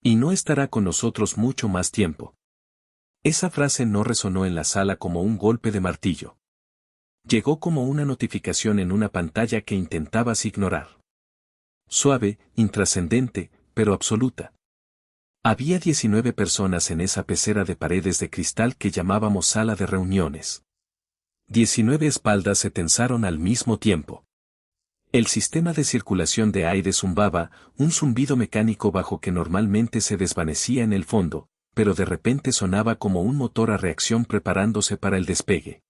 Y no estará con nosotros mucho más tiempo. Esa frase no resonó en la sala como un golpe de martillo. Llegó como una notificación en una pantalla que intentabas ignorar. Suave, intrascendente, pero absoluta. Había 19 personas en esa pecera de paredes de cristal que llamábamos sala de reuniones. 19 espaldas se tensaron al mismo tiempo. El sistema de circulación de aire zumbaba, un zumbido mecánico bajo que normalmente se desvanecía en el fondo, pero de repente sonaba como un motor a reacción preparándose para el despegue.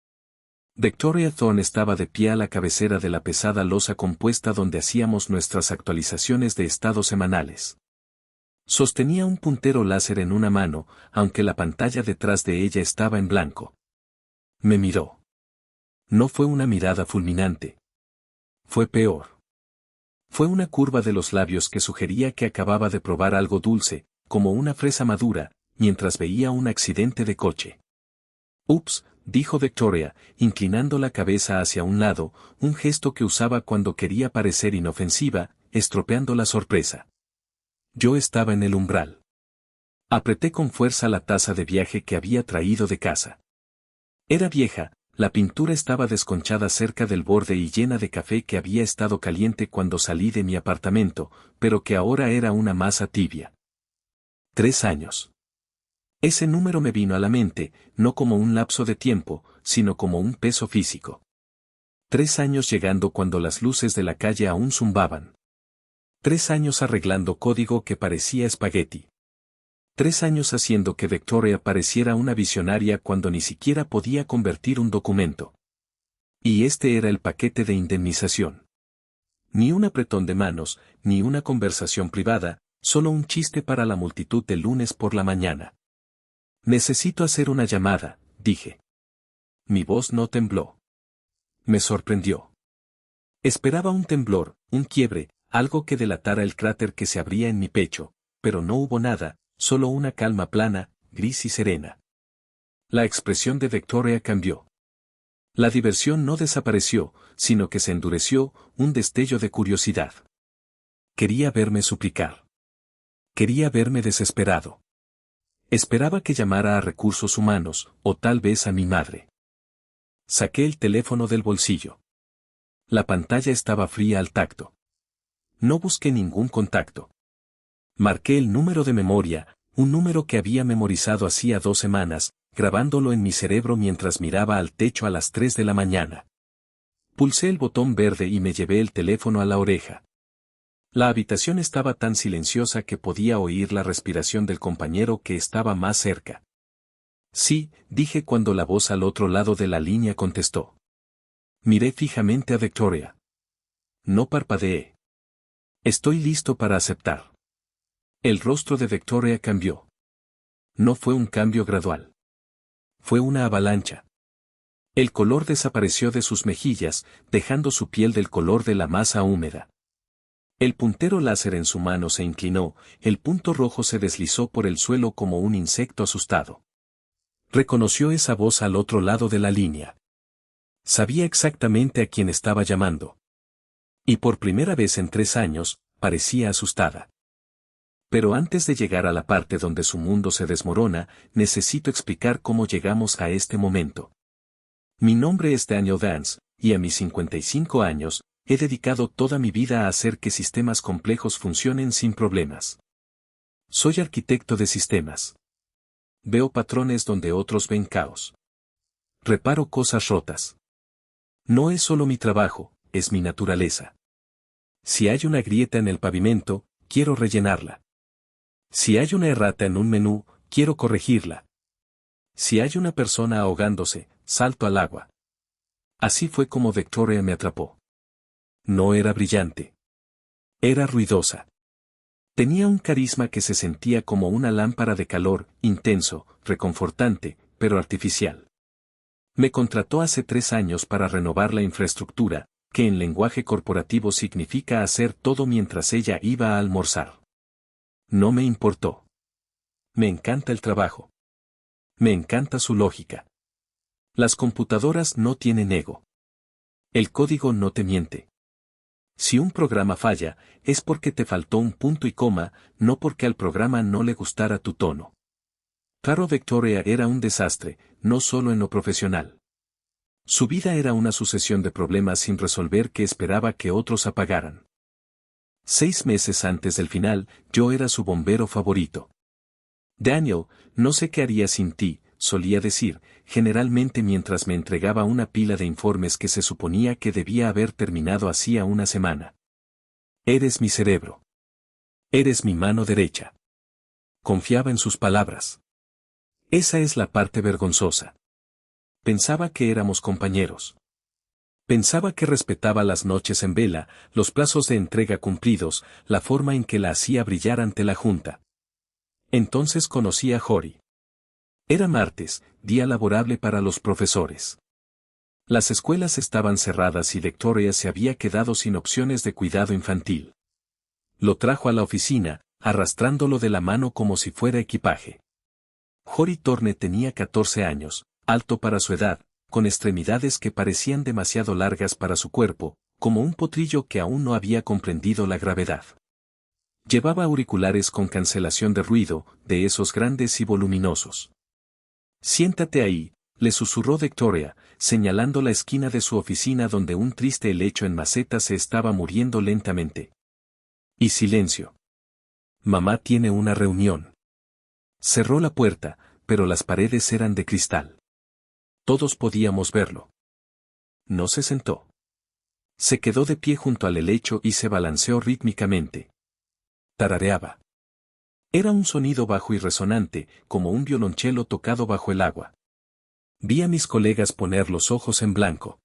Victoria Thorne estaba de pie a la cabecera de la pesada losa compuesta donde hacíamos nuestras actualizaciones de estado semanales. Sostenía un puntero láser en una mano, aunque la pantalla detrás de ella estaba en blanco. Me miró. No fue una mirada fulminante. Fue peor. Fue una curva de los labios que sugería que acababa de probar algo dulce, como una fresa madura, mientras veía un accidente de coche. Ups, dijo Victoria, inclinando la cabeza hacia un lado, un gesto que usaba cuando quería parecer inofensiva, estropeando la sorpresa. Yo estaba en el umbral. Apreté con fuerza la taza de viaje que había traído de casa. Era vieja, la pintura estaba desconchada cerca del borde y llena de café que había estado caliente cuando salí de mi apartamento, pero que ahora era una masa tibia. 3 años. Ese número me vino a la mente, no como un lapso de tiempo, sino como un peso físico. 3 años llegando cuando las luces de la calle aún zumbaban. 3 años arreglando código que parecía espagueti. 3 años haciendo que Victoria pareciera una visionaria cuando ni siquiera podía convertir un documento. Y este era el paquete de indemnización. Ni un apretón de manos, ni una conversación privada, solo un chiste para la multitud del lunes por la mañana. Necesito hacer una llamada, dije. Mi voz no tembló. Me sorprendió. Esperaba un temblor, un quiebre, algo que delatara el cráter que se abría en mi pecho, pero no hubo nada, solo una calma plana, gris y serena. La expresión de Victoria cambió. La diversión no desapareció, sino que se endureció, un destello de curiosidad. Quería verme suplicar. Quería verme desesperado. Esperaba que llamara a recursos humanos, o tal vez a mi madre. Saqué el teléfono del bolsillo. La pantalla estaba fría al tacto. No busqué ningún contacto. Marqué el número de memoria, un número que había memorizado hacía 2 semanas, grabándolo en mi cerebro mientras miraba al techo a las 3 de la mañana. Pulsé el botón verde y me llevé el teléfono a la oreja. La habitación estaba tan silenciosa que podía oír la respiración del compañero que estaba más cerca. Sí, dije cuando la voz al otro lado de la línea contestó. Miré fijamente a Victoria. No parpadeé. Estoy listo para aceptar. El rostro de Victoria cambió. No fue un cambio gradual. Fue una avalancha. El color desapareció de sus mejillas, dejando su piel del color de la masa húmeda. El puntero láser en su mano se inclinó, el punto rojo se deslizó por el suelo como un insecto asustado. Reconoció esa voz al otro lado de la línea. Sabía exactamente a quién estaba llamando. Y por primera vez en 3 años, parecía asustada. Pero antes de llegar a la parte donde su mundo se desmorona, necesito explicar cómo llegamos a este momento. Mi nombre es Daniel Vance, y a mis 55 años, he dedicado toda mi vida a hacer que sistemas complejos funcionen sin problemas. Soy arquitecto de sistemas. Veo patrones donde otros ven caos. Reparo cosas rotas. No es solo mi trabajo, es mi naturaleza. Si hay una grieta en el pavimento, quiero rellenarla. Si hay una errata en un menú, quiero corregirla. Si hay una persona ahogándose, salto al agua. Así fue como Victoria me atrapó. No era brillante. Era ruidosa. Tenía un carisma que se sentía como una lámpara de calor, intenso, reconfortante, pero artificial. Me contrató hace 3 años para renovar la infraestructura, que en lenguaje corporativo significa hacer todo mientras ella iba a almorzar. No me importó. Me encanta el trabajo. Me encanta su lógica. Las computadoras no tienen ego. El código no te miente. Si un programa falla, es porque te faltó un punto y coma, no porque al programa no le gustara tu tono. Claro, Victoria era un desastre, no solo en lo profesional. Su vida era una sucesión de problemas sin resolver que esperaba que otros apagaran. 6 meses antes del final, yo era su bombero favorito. Daniel, no sé qué haría sin ti, solía decir, generalmente mientras me entregaba una pila de informes que se suponía que debía haber terminado hacía una semana. Eres mi cerebro. Eres mi mano derecha. Confiaba en sus palabras. Esa es la parte vergonzosa. Pensaba que éramos compañeros. Pensaba que respetaba las noches en vela, los plazos de entrega cumplidos, la forma en que la hacía brillar ante la junta. Entonces conocí a Jory. Era martes, día laborable para los profesores. Las escuelas estaban cerradas y Victoria se había quedado sin opciones de cuidado infantil. Lo trajo a la oficina, arrastrándolo de la mano como si fuera equipaje. Jory Thorne tenía 14 años, alto para su edad, con extremidades que parecían demasiado largas para su cuerpo, como un potrillo que aún no había comprendido la gravedad. Llevaba auriculares con cancelación de ruido, de esos grandes y voluminosos. Siéntate ahí, le susurró Victoria, señalando la esquina de su oficina donde un triste helecho en maceta se estaba muriendo lentamente. Y silencio. Mamá tiene una reunión. Cerró la puerta, pero las paredes eran de cristal. Todos podíamos verlo. No se sentó. Se quedó de pie junto al helecho y se balanceó rítmicamente. Tarareaba. Era un sonido bajo y resonante, como un violonchelo tocado bajo el agua. Vi a mis colegas poner los ojos en blanco.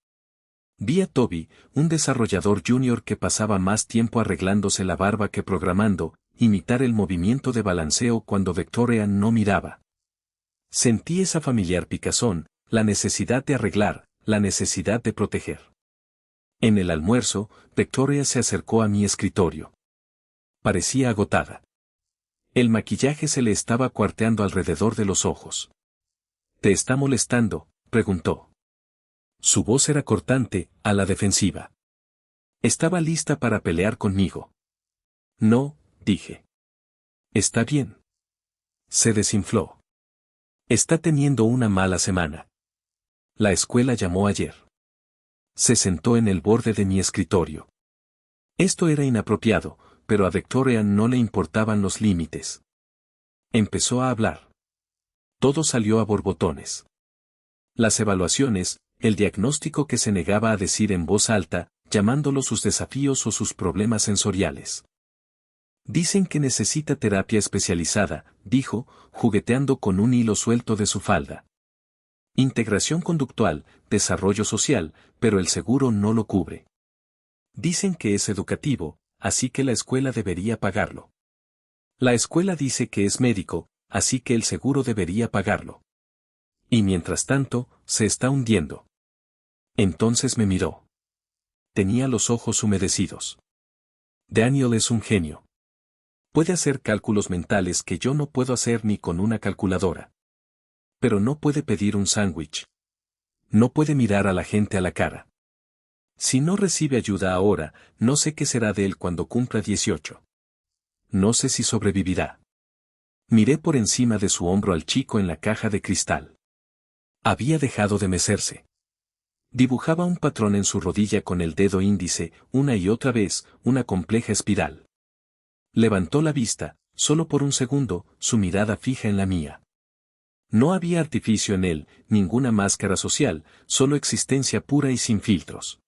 Vi a Toby, un desarrollador junior que pasaba más tiempo arreglándose la barba que programando, imitar el movimiento de balanceo cuando Victoria no miraba. Sentí esa familiar picazón, la necesidad de arreglar, la necesidad de proteger. En el almuerzo, Victoria se acercó a mi escritorio. Parecía agotada. El maquillaje se le estaba cuarteando alrededor de los ojos. ¿Te está molestando?, preguntó. Su voz era cortante, a la defensiva. Estaba lista para pelear conmigo. No, dije. Está bien. Se desinfló. Está teniendo una mala semana. La escuela llamó ayer. Se sentó en el borde de mi escritorio. Esto era inapropiado, pero a Victoria no le importaban los límites. Empezó a hablar. Todo salió a borbotones. Las evaluaciones, el diagnóstico que se negaba a decir en voz alta, llamándolo sus desafíos o sus problemas sensoriales. Dicen que necesita terapia especializada, dijo, jugueteando con un hilo suelto de su falda. Integración conductual, desarrollo social, pero el seguro no lo cubre. Dicen que es educativo, así que la escuela debería pagarlo. La escuela dice que es médico, así que el seguro debería pagarlo. Y mientras tanto, se está hundiendo. Entonces me miró. Tenía los ojos humedecidos. Daniel es un genio. Puede hacer cálculos mentales que yo no puedo hacer ni con una calculadora. Pero no puede pedir un sándwich. No puede mirar a la gente a la cara. Si no recibe ayuda ahora, no sé qué será de él cuando cumpla 18. No sé si sobrevivirá. Miré por encima de su hombro al chico en la caja de cristal. Había dejado de mecerse. Dibujaba un patrón en su rodilla con el dedo índice, una y otra vez, una compleja espiral. Levantó la vista, solo por un segundo, su mirada fija en la mía. No había artificio en él, ninguna máscara social, solo existencia pura y sin filtros.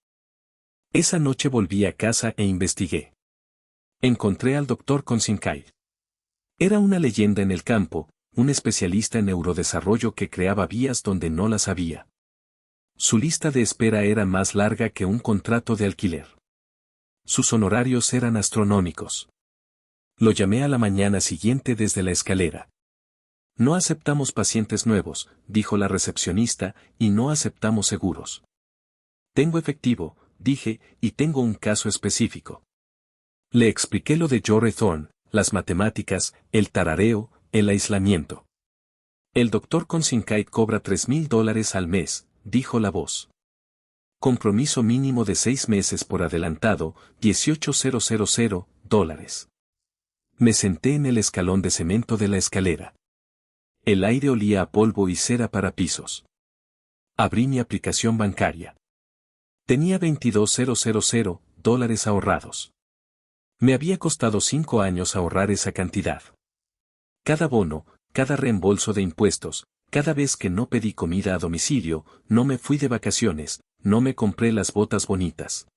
Esa noche volví a casa e investigué. Encontré al Dr. Consincaid. Era una leyenda en el campo, un especialista en neurodesarrollo que creaba vías donde no las había. Su lista de espera era más larga que un contrato de alquiler. Sus honorarios eran astronómicos. Lo llamé a la mañana siguiente desde la escalera. No aceptamos pacientes nuevos, dijo la recepcionista, y no aceptamos seguros. Tengo efectivo, dije, y tengo un caso específico. Le expliqué lo de Jory Thorne, las matemáticas, el tarareo, el aislamiento. El doctor Consincaid cobra $3,000 al mes, dijo la voz. Compromiso mínimo de 6 meses por adelantado, $18,000. Me senté en el escalón de cemento de la escalera. El aire olía a polvo y cera para pisos. Abrí mi aplicación bancaria. Tenía $22,000 ahorrados. Me había costado 5 años ahorrar esa cantidad. Cada bono, cada reembolso de impuestos, cada vez que no pedí comida a domicilio, no me fui de vacaciones, no me compré las botas bonitas.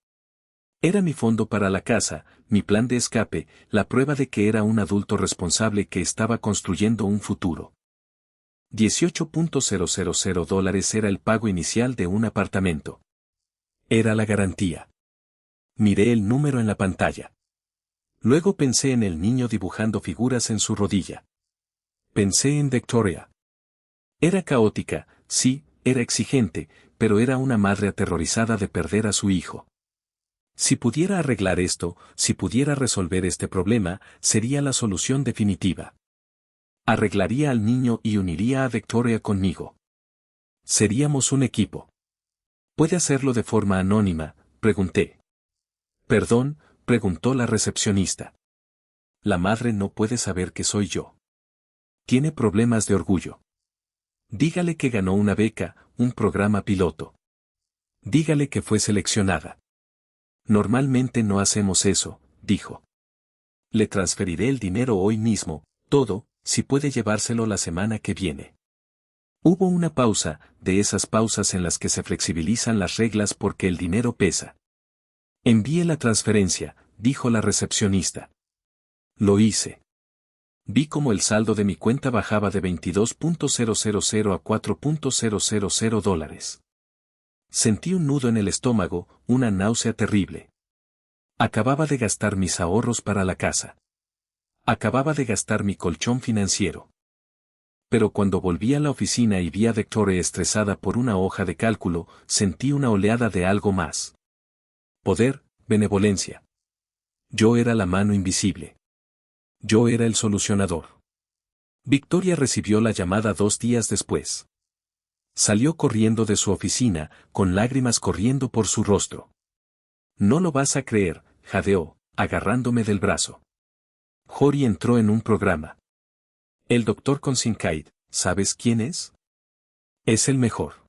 Era mi fondo para la casa, mi plan de escape, la prueba de que era un adulto responsable que estaba construyendo un futuro. $18,000 era el pago inicial de un apartamento. Era la garantía. Miré el número en la pantalla. Luego pensé en el niño dibujando figuras en su rodilla. Pensé en Victoria. Era caótica, sí, era exigente, pero era una madre aterrorizada de perder a su hijo. Si pudiera arreglar esto, si pudiera resolver este problema, sería la solución definitiva. Arreglaría al niño y uniría a Victoria conmigo. Seríamos un equipo. ¿Puede hacerlo de forma anónima?, pregunté. Perdón, preguntó la recepcionista. La madre no puede saber que soy yo. Tiene problemas de orgullo. Dígale que ganó una beca, un programa piloto. Dígale que fue seleccionada. Normalmente no hacemos eso, dijo. Le transferiré el dinero hoy mismo, todo, si puede llevárselo la semana que viene. Hubo una pausa, de esas pausas en las que se flexibilizan las reglas porque el dinero pesa. Envíe la transferencia, dijo la recepcionista. Lo hice. Vi cómo el saldo de mi cuenta bajaba de $22,000 a $4,000. Sentí un nudo en el estómago, una náusea terrible. Acababa de gastar mis ahorros para la casa. Acababa de gastar mi colchón financiero. Pero cuando volví a la oficina y vi a Victoria estresada por una hoja de cálculo, sentí una oleada de algo más. Poder, benevolencia. Yo era la mano invisible. Yo era el solucionador. Victoria recibió la llamada 2 días después. Salió corriendo de su oficina, con lágrimas corriendo por su rostro. No lo vas a creer, jadeó, agarrándome del brazo. Jory entró en un programa. El Dr. Consincaid, ¿sabes quién es? Es el mejor.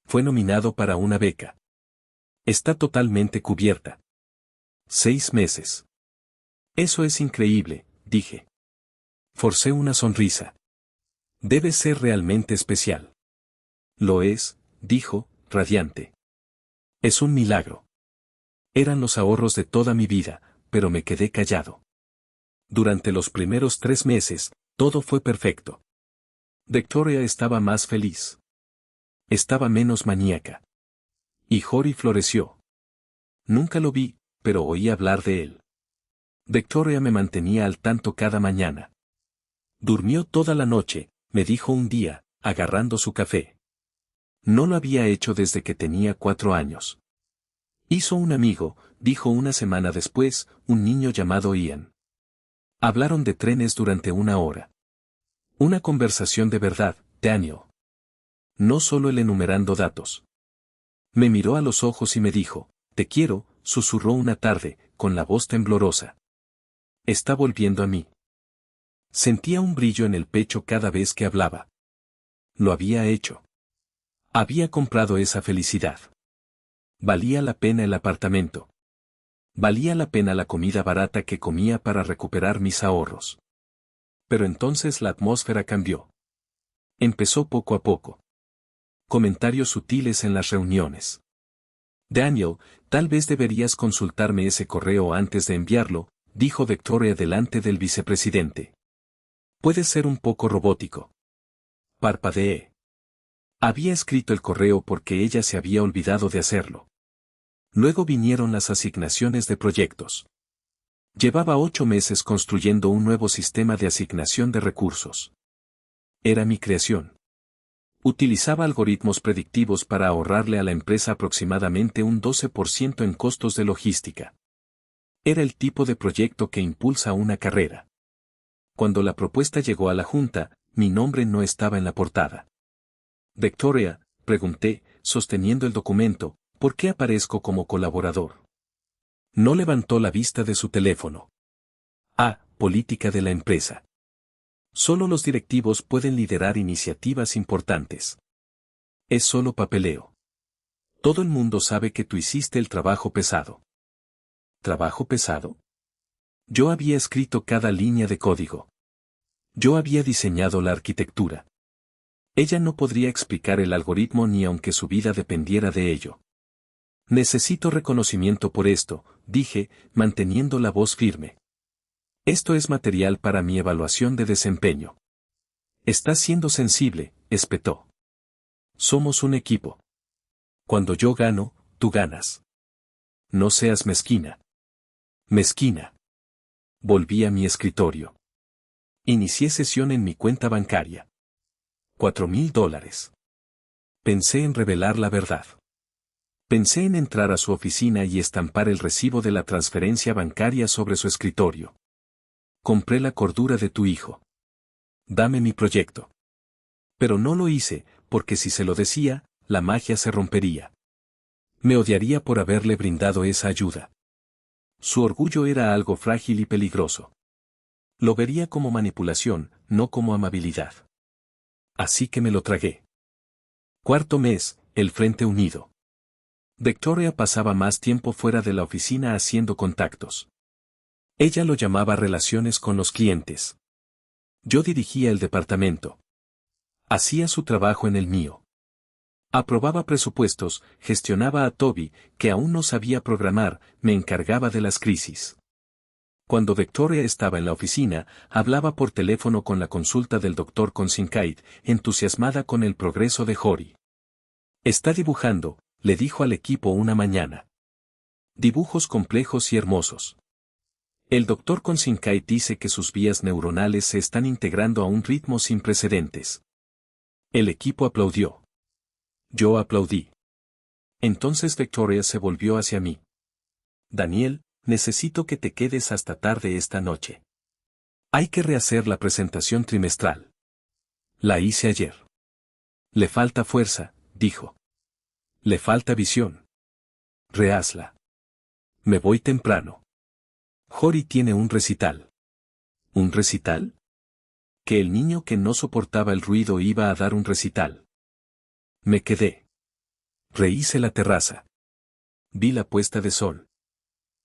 Fue nominado para una beca. Está totalmente cubierta. 6 meses. Eso es increíble, dije. Forcé una sonrisa. Debe ser realmente especial. Lo es, dijo, radiante. Es un milagro. Eran los ahorros de toda mi vida, pero me quedé callado. Durante los primeros 3 meses, todo fue perfecto. Victoria estaba más feliz. Estaba menos maníaca. Y Jory floreció. Nunca lo vi, pero oí hablar de él. Victoria me mantenía al tanto cada mañana. Durmió toda la noche, me dijo un día, agarrando su café. No lo había hecho desde que tenía 4 años. Hizo un amigo, dijo una semana después, un niño llamado Ian. Hablaron de trenes durante 1 hora. Una conversación de verdad, Daniel. No solo el enumerando datos. Me miró a los ojos y me dijo, te quiero, susurró una tarde, con la voz temblorosa. Está volviendo a mí. Sentía un brillo en el pecho cada vez que hablaba. Lo había hecho. Había comprado esa felicidad. Valía la pena el apartamento. Valía la pena la comida barata que comía para recuperar mis ahorros. Pero entonces la atmósfera cambió. Empezó poco a poco. Comentarios sutiles en las reuniones. Daniel, tal vez deberías consultarme ese correo antes de enviarlo, dijo Victoria delante del vicepresidente. Puede ser un poco robótico. Parpadeé. Había escrito el correo porque ella se había olvidado de hacerlo. Luego vinieron las asignaciones de proyectos. Llevaba 8 meses construyendo un nuevo sistema de asignación de recursos. Era mi creación. Utilizaba algoritmos predictivos para ahorrarle a la empresa aproximadamente un 12% en costos de logística. Era el tipo de proyecto que impulsa una carrera. Cuando la propuesta llegó a la junta, mi nombre no estaba en la portada. Victoria, pregunté, sosteniendo el documento, ¿Por qué aparezco como colaborador? No levantó la vista de su teléfono. Política de la empresa. Solo los directivos pueden liderar iniciativas importantes. Es solo papeleo. Todo el mundo sabe que tú hiciste el trabajo pesado. ¿Trabajo pesado? Yo había escrito cada línea de código. Yo había diseñado la arquitectura. Ella no podría explicar el algoritmo ni aunque su vida dependiera de ello. Necesito reconocimiento por esto, dije, manteniendo la voz firme. Esto es material para mi evaluación de desempeño. Estás siendo sensible, espetó. Somos un equipo. Cuando yo gano, tú ganas. No seas mezquina. Mezquina. Volví a mi escritorio. Inicié sesión en mi cuenta bancaria. $4,000. Pensé en revelar la verdad. Pensé en entrar a su oficina y estampar el recibo de la transferencia bancaria sobre su escritorio. Compré la cordura de tu hijo. Dame mi proyecto. Pero no lo hice, porque si se lo decía, la magia se rompería. Me odiaría por haberle brindado esa ayuda. Su orgullo era algo frágil y peligroso. Lo vería como manipulación, no como amabilidad. Así que me lo tragué. Cuarto mes, el Frente Unido. Victoria pasaba más tiempo fuera de la oficina haciendo contactos. Ella lo llamaba relaciones con los clientes. Yo dirigía el departamento. Hacía su trabajo en el mío. Aprobaba presupuestos, gestionaba a Toby, que aún no sabía programar, me encargaba de las crisis. Cuando Victoria estaba en la oficina, hablaba por teléfono con la consulta del Dr. Consinkite, entusiasmada con el progreso de Jory. Está dibujando, le dijo al equipo una mañana. Dibujos complejos y hermosos. El Dr. Consinkite dice que sus vías neuronales se están integrando a un ritmo sin precedentes. El equipo aplaudió. Yo aplaudí. Entonces Victoria se volvió hacia mí. Daniel, necesito que te quedes hasta tarde esta noche. Hay que rehacer la presentación trimestral. La hice ayer. Le falta fuerza, dijo. Le falta visión. Rehazla. Me voy temprano. Jory tiene un recital. ¿Un recital? Que el niño que no soportaba el ruido iba a dar un recital. Me quedé. Rehice la terraza. Vi la puesta de sol.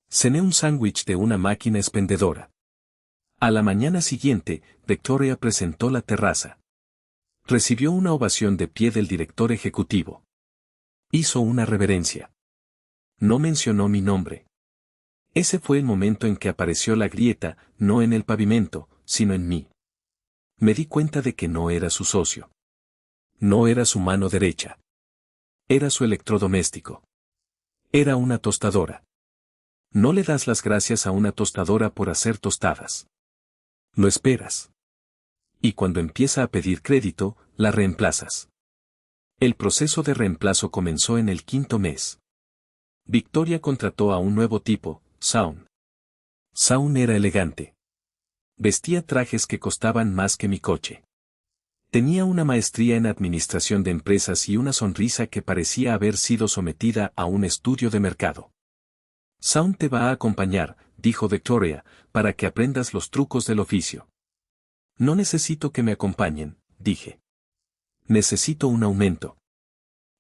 Cené un sándwich de una máquina expendedora. A la mañana siguiente, Victoria presentó la terraza. Recibió una ovación de pie del director ejecutivo. Hizo una reverencia. No mencionó mi nombre. Ese fue el momento en que apareció la grieta, no en el pavimento, sino en mí. Me di cuenta de que no era su socio. No era su mano derecha. Era su electrodoméstico. Era una tostadora. No le das las gracias a una tostadora por hacer tostadas. Lo esperas. Y cuando empieza a pedir crédito, la reemplazas. El proceso de reemplazo comenzó en el 5º mes. Victoria contrató a un nuevo tipo, Shaun. Shaun era elegante. Vestía trajes que costaban más que mi coche. Tenía una maestría en administración de empresas y una sonrisa que parecía haber sido sometida a un estudio de mercado. Shaun te va a acompañar, dijo Victoria, para que aprendas los trucos del oficio. No necesito que me acompañen, dije. Necesito un aumento.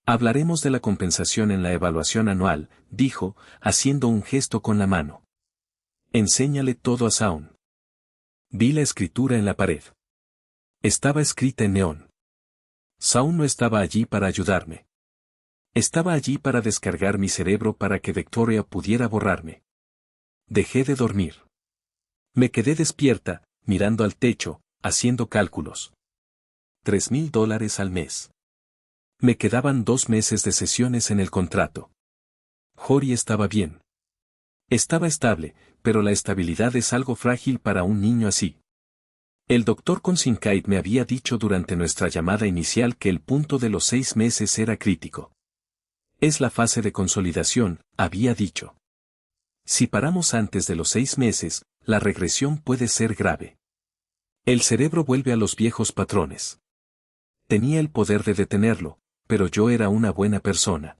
Hablaremos de la compensación en la evaluación anual, dijo, haciendo un gesto con la mano. Enséñale todo a Shaun. Vi la escritura en la pared. Estaba escrita en neón. Shaun no estaba allí para ayudarme. Estaba allí para descargar mi cerebro para que Victoria pudiera borrarme. Dejé de dormir. Me quedé despierta, mirando al techo, haciendo cálculos. $3,000 al mes. Me quedaban 2 meses de sesiones en el contrato. Jory estaba bien. Estaba estable, pero la estabilidad es algo frágil para un niño así. El Dr. Consinkite me había dicho durante nuestra llamada inicial que el punto de los 6 meses era crítico. Es la fase de consolidación, había dicho. Si paramos antes de los 6 meses, la regresión puede ser grave. El cerebro vuelve a los viejos patrones. Tenía el poder de detenerlo, pero yo era una buena persona.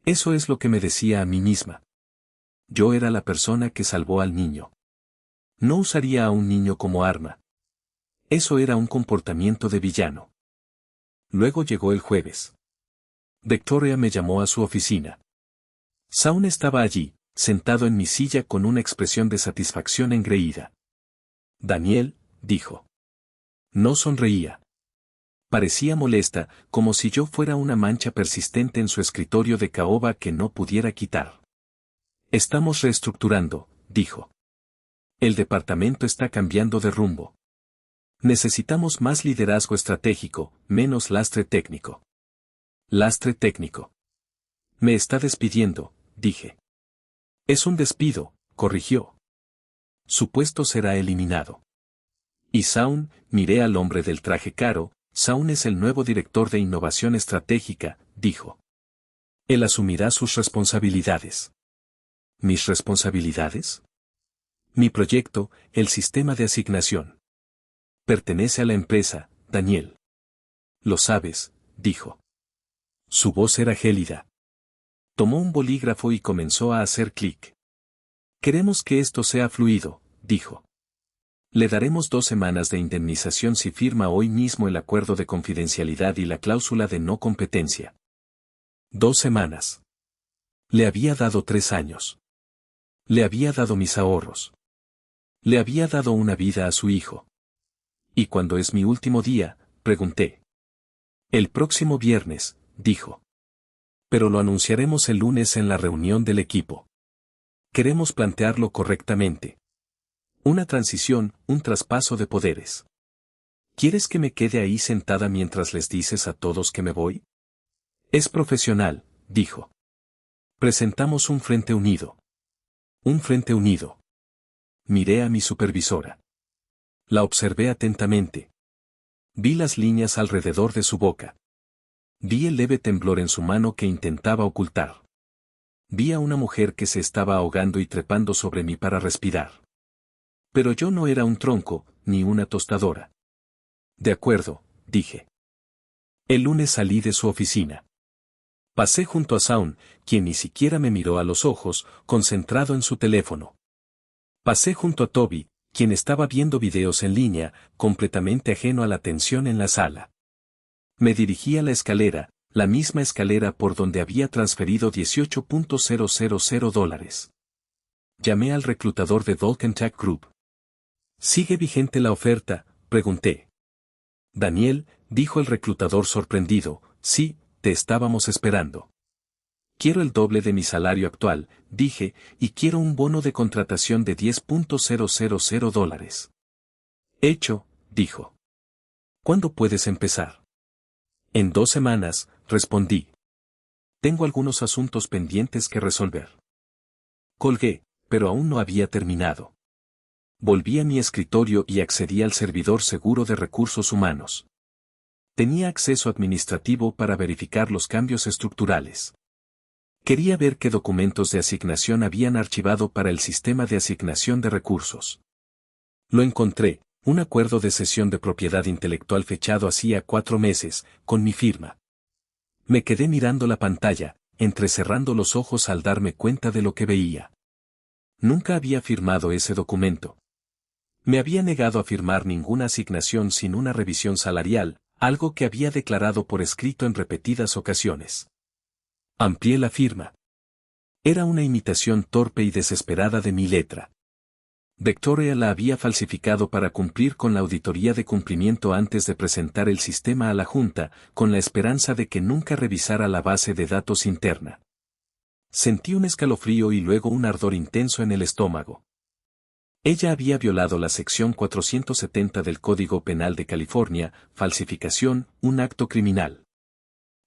Eso es lo que me decía a mí misma. Yo era la persona que salvó al niño. No usaría a un niño como arma. Eso era un comportamiento de villano. Luego llegó el jueves. Victoria me llamó a su oficina. Shaun estaba allí, sentado en mi silla con una expresión de satisfacción engreída. Daniel, dijo. No sonreía. Parecía molesta, como si yo fuera una mancha persistente en su escritorio de caoba que no pudiera quitar. Estamos reestructurando, dijo. El departamento está cambiando de rumbo. Necesitamos más liderazgo estratégico, menos lastre técnico. Lastre técnico. Me está despidiendo, dije. Es un despido, corrigió. Su puesto será eliminado. Y Shaun, miré al hombre del traje caro, Shaun es el nuevo director de innovación estratégica, dijo. Él asumirá sus responsabilidades. ¿Mis responsabilidades? Mi proyecto, el sistema de asignación. Pertenece a la empresa, Daniel. Lo sabes, dijo. Su voz era gélida. Tomó un bolígrafo y comenzó a hacer clic. Queremos que esto sea fluido, dijo. Le daremos 2 semanas de indemnización si firma hoy mismo el acuerdo de confidencialidad y la cláusula de no competencia. 2 semanas. Le había dado 3 años. Le había dado mis ahorros. Le había dado una vida a su hijo. ¿Y cuándo es mi último día?, pregunté. El próximo viernes, dijo. Pero lo anunciaremos el lunes en la reunión del equipo. Queremos plantearlo correctamente. Una transición, un traspaso de poderes. ¿Quieres que me quede ahí sentada mientras les dices a todos que me voy? Es profesional, dijo. Presentamos un frente unido. Un frente unido. Miré a mi supervisora. La observé atentamente. Vi las líneas alrededor de su boca. Vi el leve temblor en su mano que intentaba ocultar. Vi a una mujer que se estaba ahogando y trepando sobre mí para respirar. Pero yo no era un tronco, ni una tostadora. De acuerdo, dije. El lunes salí de su oficina. Pasé junto a Shaun, quien ni siquiera me miró a los ojos, concentrado en su teléfono. Pasé junto a Toby, quien estaba viendo videos en línea, completamente ajeno a la tensión en la sala. Me dirigí a la escalera, la misma escalera por donde había transferido $18,000. Llamé al reclutador de Vulcan Tech Group. ¿Sigue vigente la oferta?, pregunté. Daniel, dijo el reclutador sorprendido, sí, te estábamos esperando. Quiero el doble de mi salario actual, dije, y quiero un bono de contratación de $10,000. Hecho, dijo. ¿Cuándo puedes empezar? En 2 semanas, respondí. Tengo algunos asuntos pendientes que resolver. Colgué, pero aún no había terminado. Volví a mi escritorio y accedí al servidor seguro de recursos humanos. Tenía acceso administrativo para verificar los cambios estructurales. Quería ver qué documentos de asignación habían archivado para el sistema de asignación de recursos. Lo encontré, un acuerdo de cesión de propiedad intelectual fechado hacía 4 meses, con mi firma. Me quedé mirando la pantalla, entrecerrando los ojos al darme cuenta de lo que veía. Nunca había firmado ese documento. Me había negado a firmar ninguna asignación sin una revisión salarial, algo que había declarado por escrito en repetidas ocasiones. Amplié la firma. Era una imitación torpe y desesperada de mi letra. Victoria la había falsificado para cumplir con la auditoría de cumplimiento antes de presentar el sistema a la Junta, con la esperanza de que nunca revisara la base de datos interna. Sentí un escalofrío y luego un ardor intenso en el estómago. Ella había violado la sección 470 del Código Penal de California, falsificación, un acto criminal.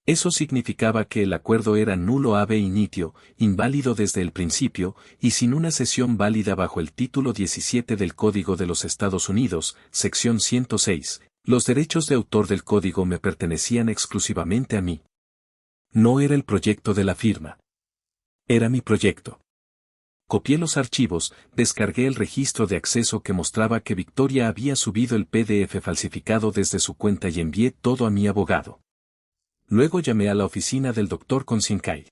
Eso significaba que el acuerdo era nulo ab initio, inválido desde el principio, y sin una cesión válida bajo el título 17 del Código de los Estados Unidos, sección 106. Los derechos de autor del código me pertenecían exclusivamente a mí. No era el proyecto de la firma. Era mi proyecto. Copié los archivos, descargué el registro de acceso que mostraba que Victoria había subido el PDF falsificado desde su cuenta y envié todo a mi abogado. Luego llamé a la oficina del Dr. Konsinkai.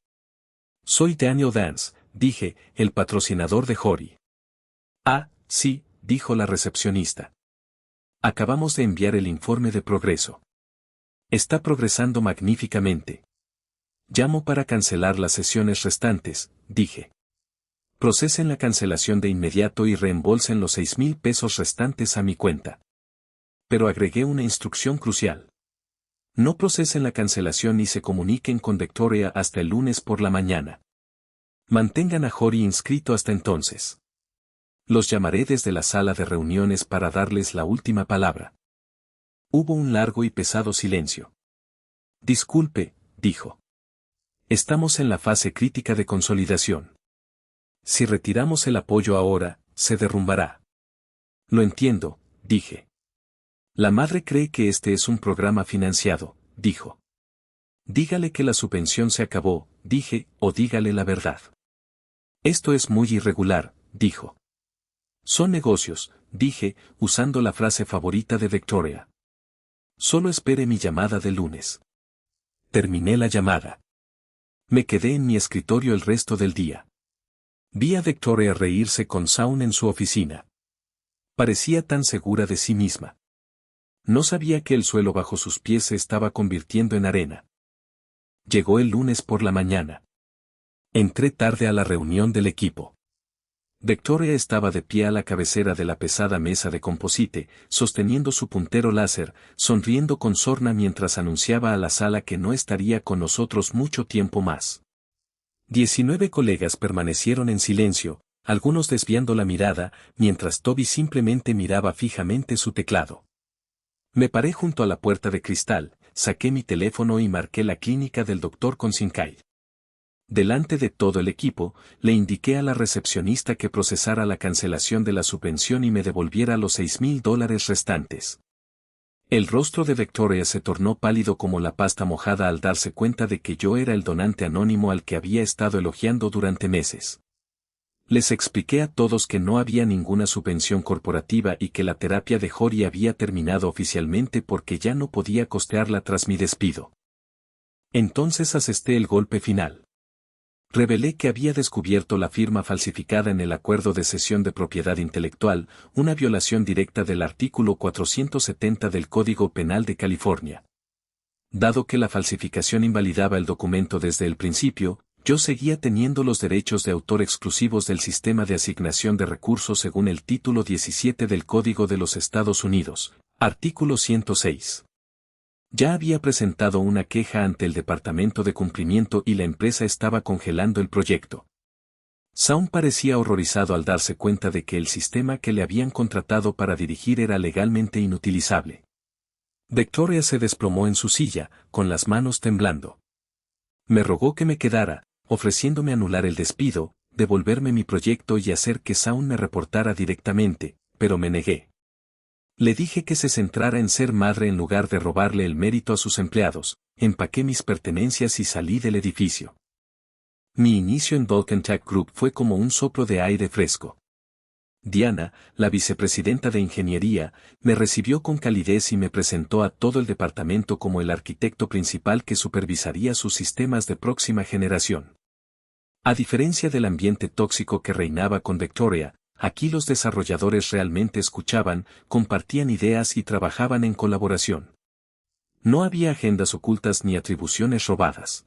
Soy Daniel Dance, dije, el patrocinador de Jory. Ah, sí, dijo la recepcionista. Acabamos de enviar el informe de progreso. Está progresando magníficamente. Llamo para cancelar las sesiones restantes, dije. Procesen la cancelación de inmediato y reembolsen los 6,000 pesos restantes a mi cuenta. Pero agregué una instrucción crucial. No procesen la cancelación y se comuniquen con Victoria hasta el lunes por la mañana. Mantengan a Jory inscrito hasta entonces. Los llamaré desde la sala de reuniones para darles la última palabra. Hubo un largo y pesado silencio. Disculpe, dijo. Estamos en la fase crítica de consolidación. Si retiramos el apoyo ahora, se derrumbará. Lo entiendo, dije. La madre cree que este es un programa financiado, dijo. Dígale que la subvención se acabó, dije, o dígale la verdad. Esto es muy irregular, dijo. Son negocios, dije, usando la frase favorita de Victoria. Solo espere mi llamada de lunes. Terminé la llamada. Me quedé en mi escritorio el resto del día. Vi a Victoria reírse con Shaun en su oficina. Parecía tan segura de sí misma. No sabía que el suelo bajo sus pies se estaba convirtiendo en arena. Llegó el lunes por la mañana. Entré tarde a la reunión del equipo. Victoria estaba de pie a la cabecera de la pesada mesa de composite, sosteniendo su puntero láser, sonriendo con sorna mientras anunciaba a la sala que no estaría con nosotros mucho tiempo más. 19 colegas permanecieron en silencio, algunos desviando la mirada, mientras Toby simplemente miraba fijamente su teclado. Me paré junto a la puerta de cristal, saqué mi teléfono y marqué la clínica del Dr. Consinkai. Delante de todo el equipo, le indiqué a la recepcionista que procesara la cancelación de la subvención y me devolviera los $6,000 restantes. El rostro de Victoria se tornó pálido como la pasta mojada al darse cuenta de que yo era el donante anónimo al que había estado elogiando durante meses. Les expliqué a todos que no había ninguna subvención corporativa y que la terapia de Jory había terminado oficialmente porque ya no podía costearla tras mi despido. Entonces asesté el golpe final. Revelé que había descubierto la firma falsificada en el acuerdo de cesión de propiedad intelectual, una violación directa del artículo 470 del Código Penal de California. Dado que la falsificación invalidaba el documento desde el principio, yo seguía teniendo los derechos de autor exclusivos del sistema de asignación de recursos según el título 17 del Código de los Estados Unidos, artículo 106. Ya había presentado una queja ante el Departamento de Cumplimiento y la empresa estaba congelando el proyecto. Shaun parecía horrorizado al darse cuenta de que el sistema que le habían contratado para dirigir era legalmente inutilizable. Victoria se desplomó en su silla, con las manos temblando. Me rogó que me quedara, ofreciéndome anular el despido, devolverme mi proyecto y hacer que Shaun me reportara directamente, pero me negué. Le dije que se centrara en ser madre en lugar de robarle el mérito a sus empleados, empaqué mis pertenencias y salí del edificio. Mi inicio en Vulcan Tech Group fue como un soplo de aire fresco. Diana, la vicepresidenta de ingeniería, me recibió con calidez y me presentó a todo el departamento como el arquitecto principal que supervisaría sus sistemas de próxima generación. A diferencia del ambiente tóxico que reinaba con Victoria, aquí los desarrolladores realmente escuchaban, compartían ideas y trabajaban en colaboración. No había agendas ocultas ni atribuciones robadas.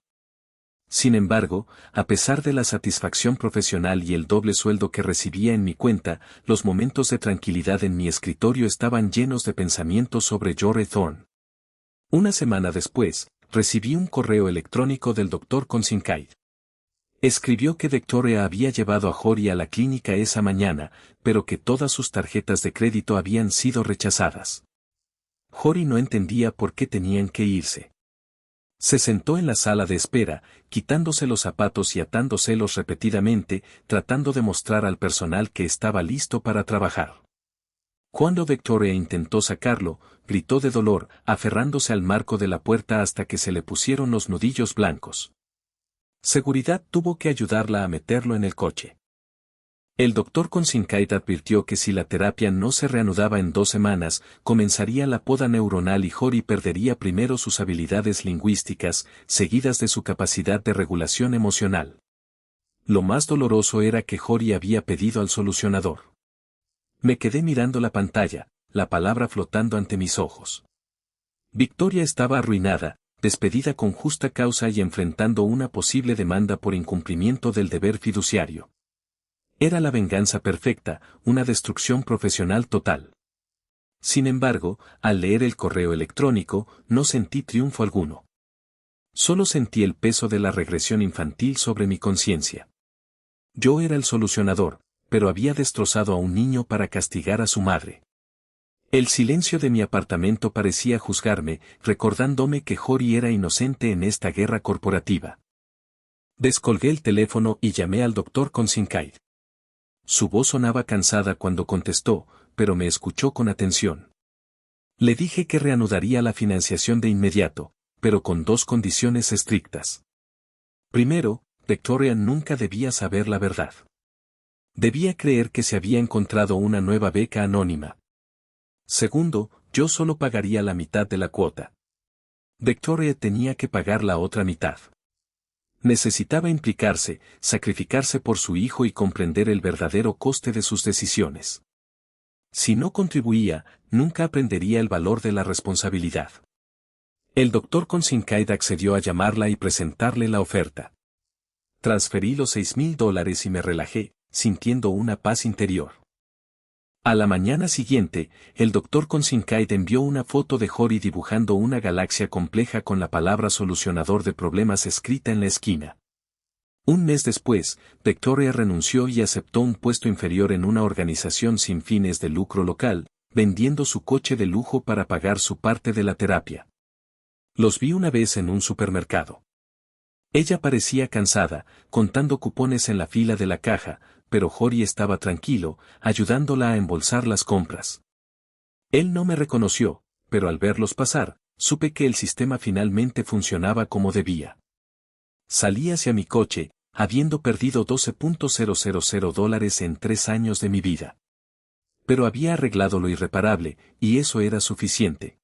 Sin embargo, a pesar de la satisfacción profesional y el doble sueldo que recibía en mi cuenta, los momentos de tranquilidad en mi escritorio estaban llenos de pensamientos sobre Jory Thorne. Una semana después, recibí un correo electrónico del Dr. Consinkai. Escribió que Victoria había llevado a Jory a la clínica esa mañana, pero que todas sus tarjetas de crédito habían sido rechazadas. Jory no entendía por qué tenían que irse. Se sentó en la sala de espera, quitándose los zapatos y atándoselos repetidamente, tratando de mostrar al personal que estaba listo para trabajar. Cuando Victoria intentó sacarlo, gritó de dolor, aferrándose al marco de la puerta hasta que se le pusieron los nudillos blancos. Seguridad tuvo que ayudarla a meterlo en el coche. El doctor Consinkai advirtió que si la terapia no se reanudaba en 2 semanas, comenzaría la poda neuronal y Jory perdería primero sus habilidades lingüísticas, seguidas de su capacidad de regulación emocional. Lo más doloroso era que Jory había pedido al solucionador. Me quedé mirando la pantalla, la palabra flotando ante mis ojos. Victoria estaba arruinada, despedida con justa causa y enfrentando una posible demanda por incumplimiento del deber fiduciario. Era la venganza perfecta, una destrucción profesional total. Sin embargo, al leer el correo electrónico, no sentí triunfo alguno. Solo sentí el peso de la regresión infantil sobre mi conciencia. Yo era el solucionador, pero había destrozado a un niño para castigar a su madre. El silencio de mi apartamento parecía juzgarme, recordándome que Jory era inocente en esta guerra corporativa. Descolgué el teléfono y llamé al doctor Consincaid. Su voz sonaba cansada cuando contestó, pero me escuchó con atención. Le dije que reanudaría la financiación de inmediato, pero con dos condiciones estrictas. Primero, Victoria nunca debía saber la verdad. Debía creer que se había encontrado una nueva beca anónima. Segundo, yo solo pagaría la mitad de la cuota. Victoria tenía que pagar la otra mitad. Necesitaba implicarse, sacrificarse por su hijo y comprender el verdadero coste de sus decisiones. Si no contribuía, nunca aprendería el valor de la responsabilidad. El doctor Consincaid accedió a llamarla y presentarle la oferta. Transferí los $6,000 y me relajé, sintiendo una paz interior. A la mañana siguiente, el doctor Consincaid envió una foto de Jory dibujando una galaxia compleja con la palabra solucionador de problemas escrita en la esquina. Un mes después, Victoria renunció y aceptó un puesto inferior en una organización sin fines de lucro local, vendiendo su coche de lujo para pagar su parte de la terapia. Los vi una vez en un supermercado. Ella parecía cansada, contando cupones en la fila de la caja, pero Jory estaba tranquilo, ayudándola a embolsar las compras. Él no me reconoció, pero al verlos pasar, supe que el sistema finalmente funcionaba como debía. Salí hacia mi coche, habiendo perdido $12,000 en 3 años de mi vida. Pero había arreglado lo irreparable, y eso era suficiente.